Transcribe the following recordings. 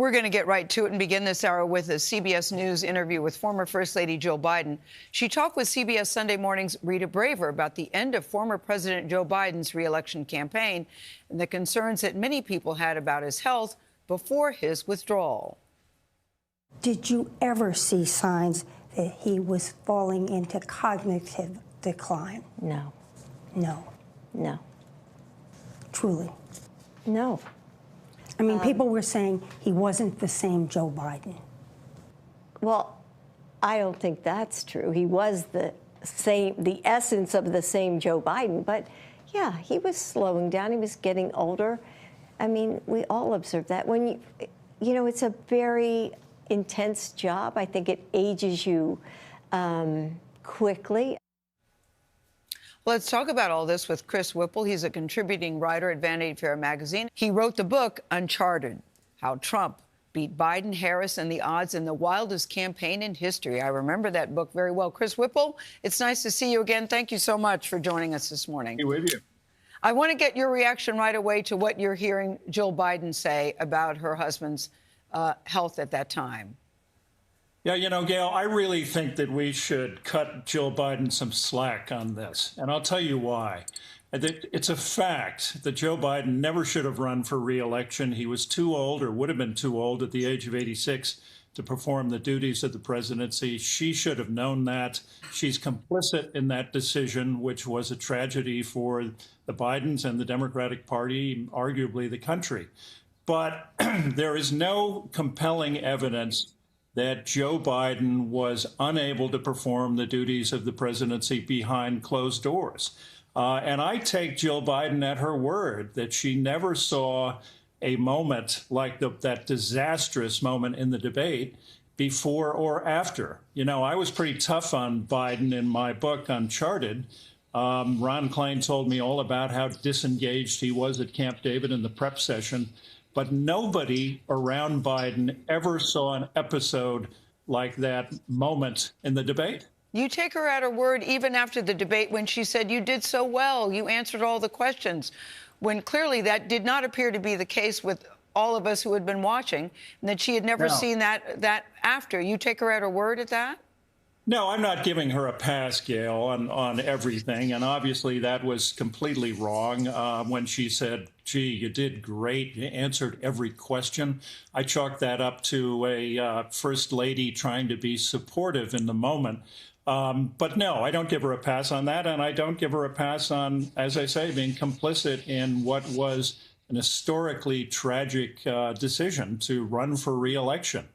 We're going to get right to it and begin this hour with a CBS News interview with former First Lady Jill Biden. She talked with CBS Sunday Morning's Rita Braver about the end of former President Joe Biden's re-election campaign and the concerns that many people had about his health before his withdrawal. Did you ever see signs that he was falling into cognitive decline? No. No. No. Truly? No. I mean, people were saying he wasn't the same Joe Biden. Well, I don't think that's true. He was the essence of the same Joe Biden. But, yeah, he was slowing down. He was getting older. I mean, we all observed that. When you know, it's a very intense job. I think it ages you quickly. Let's talk about all this with Chris Whipple. He's a contributing writer at Vanity Fair magazine. He wrote the book Uncharted: How Trump Beat Biden, Harris, and the Odds in the Wildest Campaign in History. I remember that book very well. Chris Whipple, it's nice to see you again. Thank you so much for joining us this morning. Be with you. I want to get your reaction right away to what you're hearing Jill Biden say about her husband's health at that time. Yeah, you know, Gayle, I really think that we should cut Jill Biden some slack on this. And I'll tell you why. It's a fact that Joe Biden never should have run for re-election. He was too old, or would have been too old at the age of 86 to perform the duties of the presidency. She should have known that. She's complicit in that decision, which was a tragedy for the Bidens and the Democratic Party, arguably the country. But there is no compelling evidence that Joe Biden was unable to perform the duties of the presidency behind closed doors. And I take Jill Biden at her word that she never saw a moment like that disastrous moment in the debate before or after. You know, I was pretty tough on Biden in my book, Uncharted. Ron Klain told me all about how disengaged he was at Camp David in the prep session. But nobody around Biden ever saw an episode like that moment in the debate. You take her at her word even after the debate when she said you did so well, you answered all the questions, when clearly that did not appear to be the case with all of us who had been watching, and that she had never seen that after. You take her at her word at that? No, I'm not giving her a pass, Gayle, on everything. And obviously that was completely wrong when she said, gee, you did great. You answered every question. I chalked that up to a first lady trying to be supportive in the moment. But no, I don't give her a pass on that. And I don't give her a pass on, as I say, being complicit in what was an historically tragic decision to run for re-election.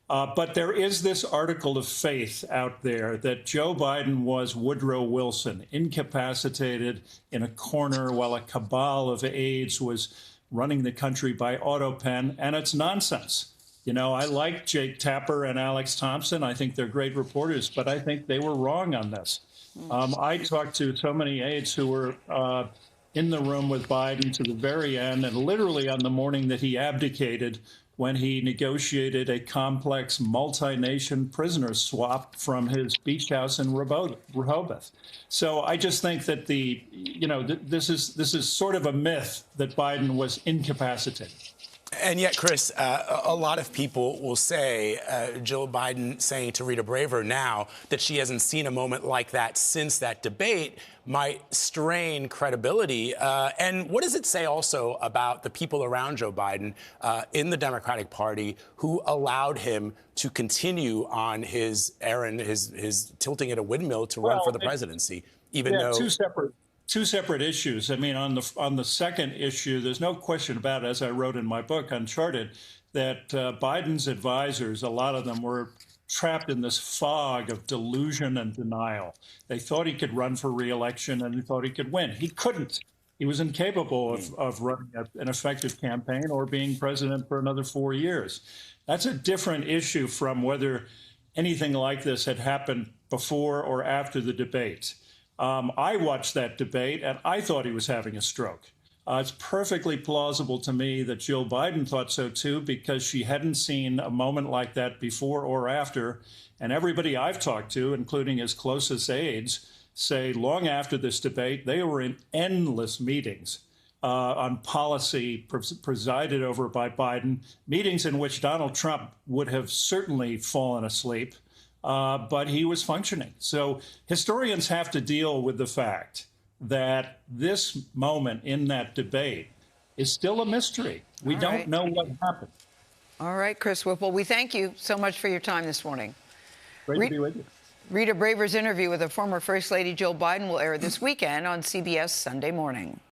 But there is this article of faith out there that Joe Biden was Woodrow Wilson, incapacitated in a corner while a cabal of aides was running the country by autopen, and it's nonsense. You know, I like Jake Tapper and Alex Thompson. I think they're great reporters, but I think they were wrong on this. I talked to so many aides who were in the room with Biden to the very end, and literally on the morning that he abdicated, when he negotiated a complex multi-nation prisoner swap from his beach house in Rehoboth. So I just think that this is sort of a myth that Biden was incapacitated. And yet, Chris, a lot of people will say, Jill Biden saying to Rita Braver now that she hasn't seen a moment like that since that debate might strain credibility. And what does it say also about the people around Joe Biden in the Democratic Party who allowed him to continue on his errand, his tilting at a windmill to run for the presidency, even though two separate issues. I mean, on the second issue, there's no question about it, as I wrote in my book, Uncharted, that Biden's advisors, a lot of them were trapped in this fog of delusion and denial. They thought he could run for re-election and they thought he could win. He couldn't. He was incapable of running an effective campaign or being president for another 4 years. That's a different issue from whether anything like this had happened before or after the debate. I watched that debate, and I thought he was having a stroke. It's perfectly plausible to me that Jill Biden thought so, too, because she hadn't seen a moment like that before or after. And everybody I've talked to, including his closest aides, say long after this debate, they were in endless meetings on policy presided over by Biden, meetings in which Donald Trump would have certainly fallen asleep, but he was functioning. So historians have to deal with the fact that this moment in that debate is still a mystery. We don't know what happened. All right, Chris Whipple, we thank you so much for your time this morning. Great to be with you. Rita Braver's interview with the former First Lady Jill Biden will air this weekend on CBS Sunday Morning.